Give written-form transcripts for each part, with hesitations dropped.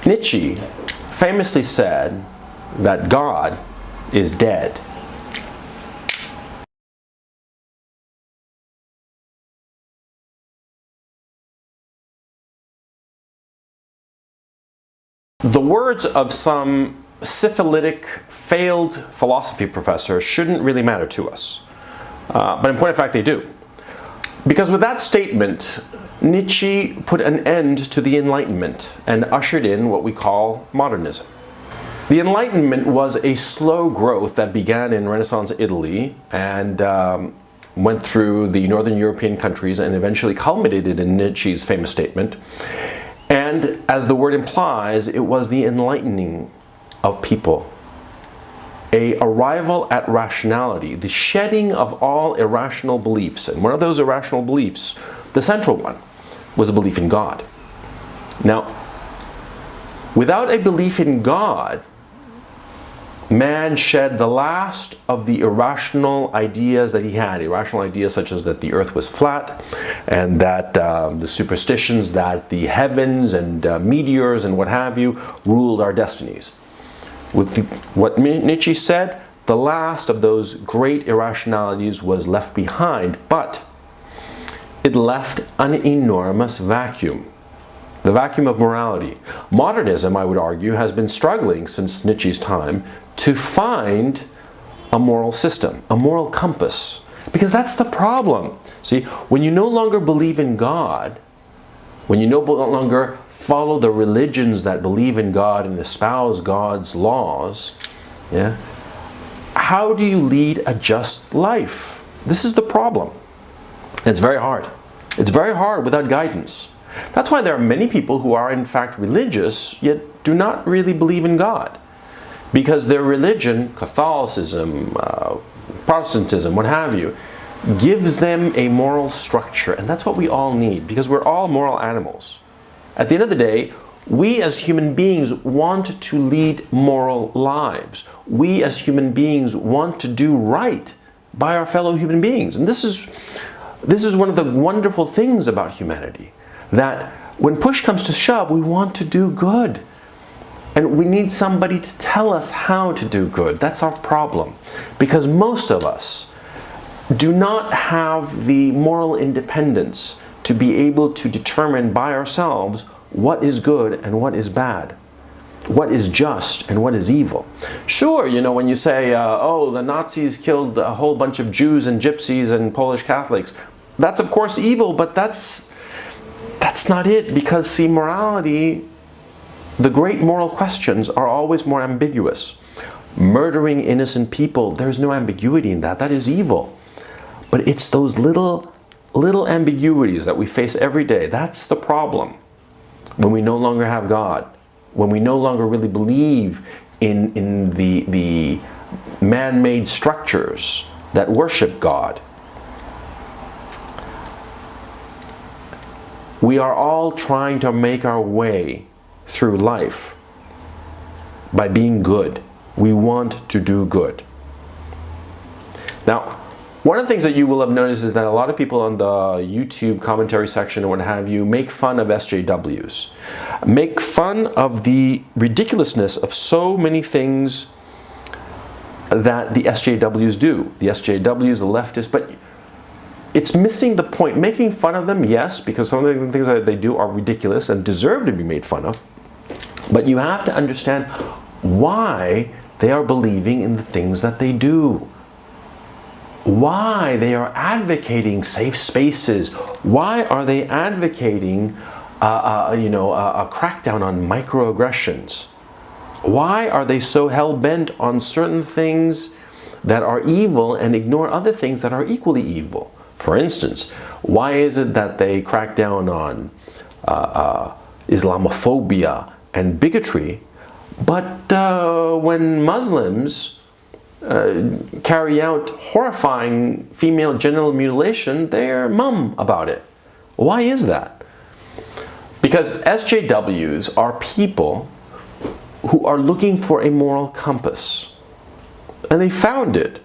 Nietzsche famously said that God is dead. The words of some syphilitic, failed philosophy professor shouldn't really matter to us. But in point of fact, they do. Because with that statement, Nietzsche put an end to the Enlightenment and ushered in what we call modernism. The Enlightenment was a slow growth that began in Renaissance Italy and went through the Northern European countries and eventually culminated in Nietzsche's famous statement. And as the word implies, it was the enlightening of people. A arrival at rationality, the shedding of all irrational beliefs. And one of those irrational beliefs, the central one, was a belief in God. Now, without a belief in God, man shed the last of the irrational ideas that he had. Irrational ideas such as that the earth was flat, and that the superstitions that the heavens and meteors and what have you ruled our destinies. With what Nietzsche said, the last of those great irrationalities was left behind, but it left an enormous vacuum. The vacuum of morality. Modernism, I would argue, has been struggling since Nietzsche's time to find a moral system, a moral compass. Because that's the problem. See, when you no longer believe in God, when you no longer follow the religions that believe in God and espouse God's laws, yeah, how do you lead a just life? This is the problem. It's very hard. It's very hard without guidance. That's why there are many people who are in fact religious, yet do not really believe in God. Because their religion, Catholicism, Protestantism, what have you, gives them a moral structure. And that's what we all need, because we're all moral animals. At the end of the day, we as human beings want to lead moral lives. We as human beings want to do right by our fellow human beings. And this is one of the wonderful things about humanity, that when push comes to shove, we want to do good. And we need somebody to tell us how to do good. That's our problem. Because most of us do not have the moral independence to be able to determine by ourselves what is good and what is bad, what is just and what is evil. Sure, you know, when you say, oh, the Nazis killed a whole bunch of Jews and Gypsies and Polish Catholics, that's of course evil, but that's not it. Because see, morality, the great moral questions are always more ambiguous. Murdering innocent people, there's no ambiguity in that. That is evil. But it's those little ambiguities that we face every day. That's the problem. When we no longer have God, when we no longer really believe in the man-made structures that worship God. We are all trying to make our way through life by being good. We want to do good. Now, one of the things that you will have noticed is that a lot of people on the YouTube commentary section and what have you make fun of SJWs. Make fun of the ridiculousness of so many things that the SJWs do. The SJWs, the leftists, but it's missing the point. Making fun of them, yes, because some of the things that they do are ridiculous and deserve to be made fun of. But you have to understand why they are believing in the things that they do. Why they are advocating safe spaces. Why are they advocating a crackdown on microaggressions? Why are they so hell-bent on certain things that are evil and ignore other things that are equally evil? For instance, why is it that they crack down on Islamophobia and bigotry, but when Muslims carry out horrifying female genital mutilation, they're mum about it? Why is that? Because SJWs are people who are looking for a moral compass. And they found it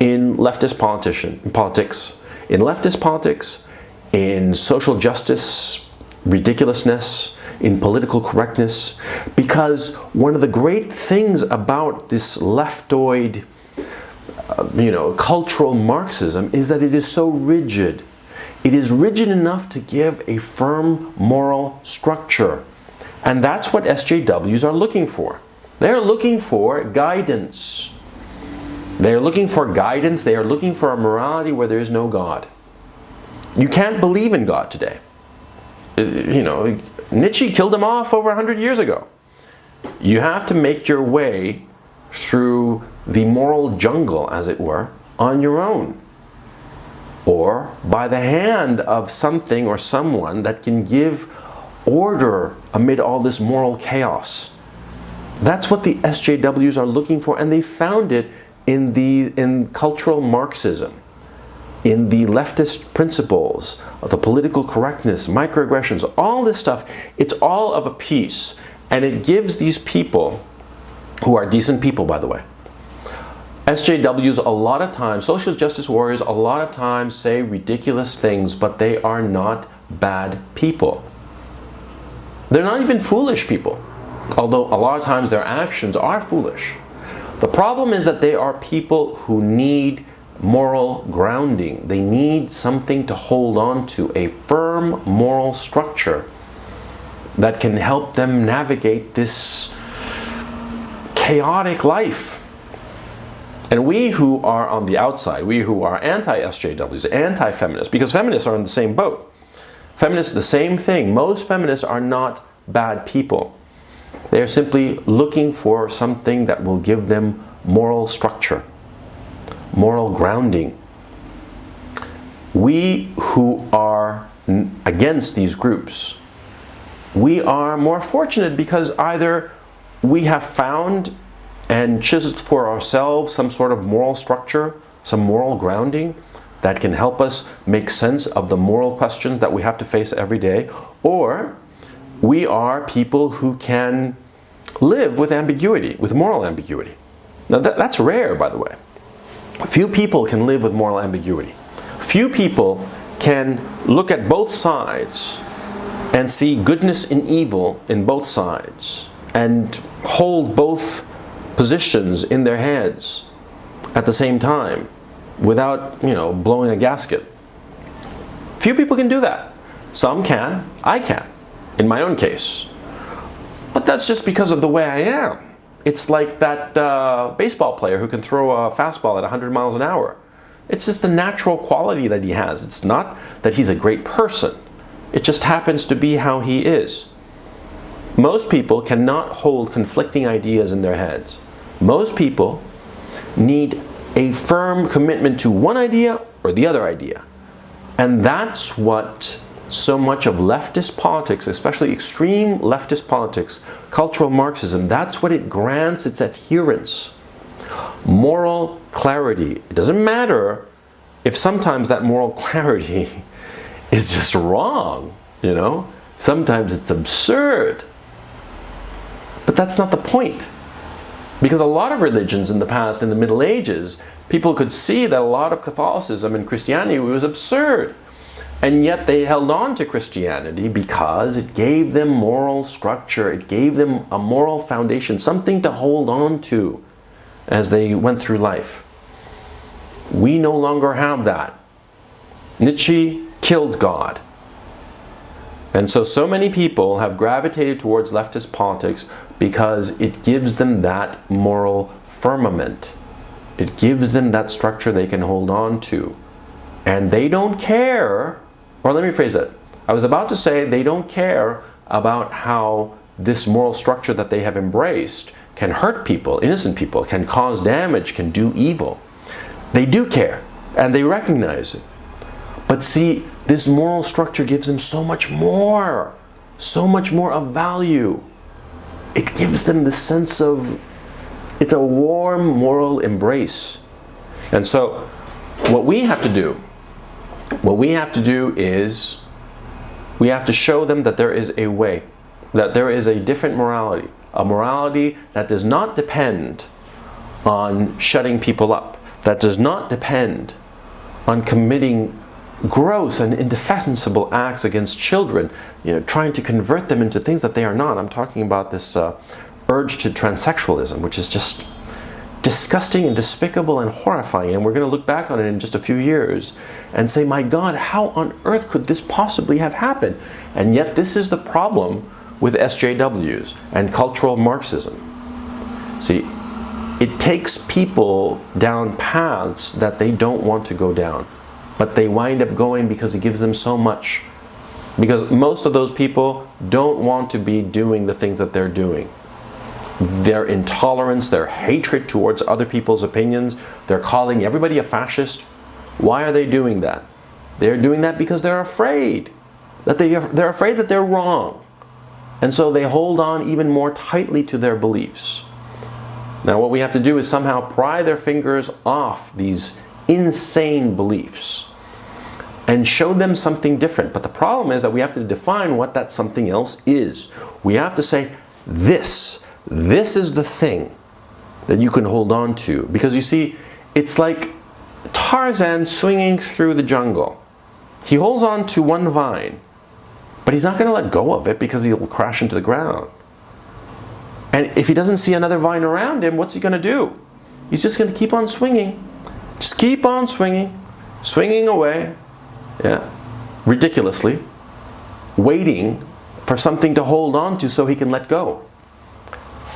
in leftist politics, in social justice ridiculousness, in political correctness, because one of the great things about this leftoid, cultural Marxism is that it is so rigid. It is rigid enough to give a firm moral structure. And that's what SJWs are looking for. They're looking for guidance. They're looking for guidance. They are looking for a morality where there is no God. You can't believe in God today. Nietzsche killed him off over 100 years ago. You have to make your way through the moral jungle, as it were, on your own, or by the hand of something or someone that can give order amid all this moral chaos. That's what the SJWs are looking for, and they found it in cultural Marxism, in the leftist principles of the political correctness, microaggressions, all this stuff. It's all of a piece, and it gives these people, who are decent people, by the way, SJWs a lot of times, social justice warriors a lot of times say ridiculous things, but they are not bad people. They're not even foolish people, although a lot of times their actions are foolish. The problem is that they are people who need moral grounding. They need something to hold on to, a firm moral structure that can help them navigate this chaotic life. And we who are on the outside, we who are anti-SJWs, anti-feminists, because feminists are in the same boat. Feminists, the same thing. Most feminists are not bad people. They are simply looking for something that will give them moral structure, moral grounding. We who are against these groups, we are more fortunate because either we have found and chiseled for ourselves some sort of moral structure, some moral grounding that can help us make sense of the moral questions that we have to face every day, or we are people who can live with ambiguity, with moral ambiguity. Now that's rare, by the way. Few people can live with moral ambiguity. Few people can look at both sides and see goodness and evil in both sides and hold both positions in their heads at the same time without, blowing a gasket. Few people can do that. Some can. I can, in my own case. But that's just because of the way I am. It's like that baseball player who can throw a fastball at 100 miles an hour. It's just the natural quality that he has. It's not that he's a great person. It just happens to be how he is. Most people cannot hold conflicting ideas in their heads. Most people need a firm commitment to one idea or the other idea. And that's what so much of leftist politics, especially extreme leftist politics, cultural Marxism, that's what it grants its adherents. Moral clarity. It doesn't matter if sometimes that moral clarity is just wrong, Sometimes it's absurd. But that's not the point. Because a lot of religions in the past, in the Middle Ages, people could see that a lot of Catholicism and Christianity was absurd. And yet they held on to Christianity because it gave them moral structure, it gave them a moral foundation, something to hold on to as they went through life. We no longer have that. Nietzsche killed God. And so many people have gravitated towards leftist politics because it gives them that moral firmament. It gives them that structure they can hold on to. And they don't care, or let me phrase it. I was about to say they don't care about how this moral structure that they have embraced can hurt people, innocent people, can cause damage, can do evil. They do care, and they recognize it. But see, this moral structure gives them so much more of value. It gives them the sense of, it's a warm moral embrace. And so what we have to do is we have to show them that there is a way, that there is a different morality, a morality that does not depend on shutting people up, that does not depend on committing gross and indefensible acts against children, trying to convert them into things that they are not. I'm talking about this urge to transsexualism, which is just disgusting and despicable and horrifying. And we're going to look back on it in just a few years and say, my God, how on earth could this possibly have happened? And yet this is the problem with SJWs and cultural Marxism. See, it takes people down paths that they don't want to go down, but they wind up going because it gives them so much. Because most of those people don't want to be doing the things that they're doing. Their intolerance, their hatred towards other people's opinions, they're calling everybody a fascist. Why are they doing that? They're doing that because they're afraid that they're afraid that they're wrong. And so they hold on even more tightly to their beliefs. Now what we have to do is somehow pry their fingers off these insane beliefs and show them something different. But the problem is that we have to define what that something else is. We have to say, this is the thing that you can hold on to. Because you see, it's like Tarzan swinging through the jungle. He holds on to one vine, but he's not going to let go of it because he'll crash into the ground. And if he doesn't see another vine around him, what's he going to do? He's just going to keep on swinging. Just keep on swinging, swinging away, ridiculously, waiting for something to hold on to so he can let go.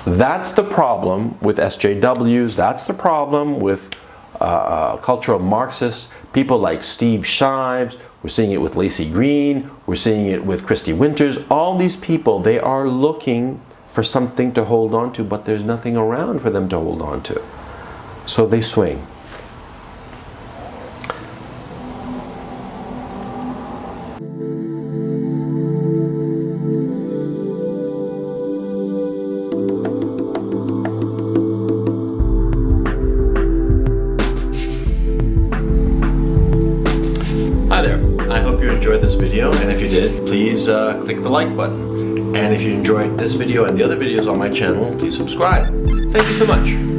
That's the problem with SJWs. That's the problem with cultural Marxists. People like Steve Shives. We're seeing it with Lacey Green. We're seeing it with Christy Winters. All these people, they are looking for something to hold on to, but there's nothing around for them to hold on to. So they swing. Hi there, I hope you enjoyed this video, and if you did, please click the like button. And if you enjoyed this video and the other videos on my channel, please subscribe. Thank you so much.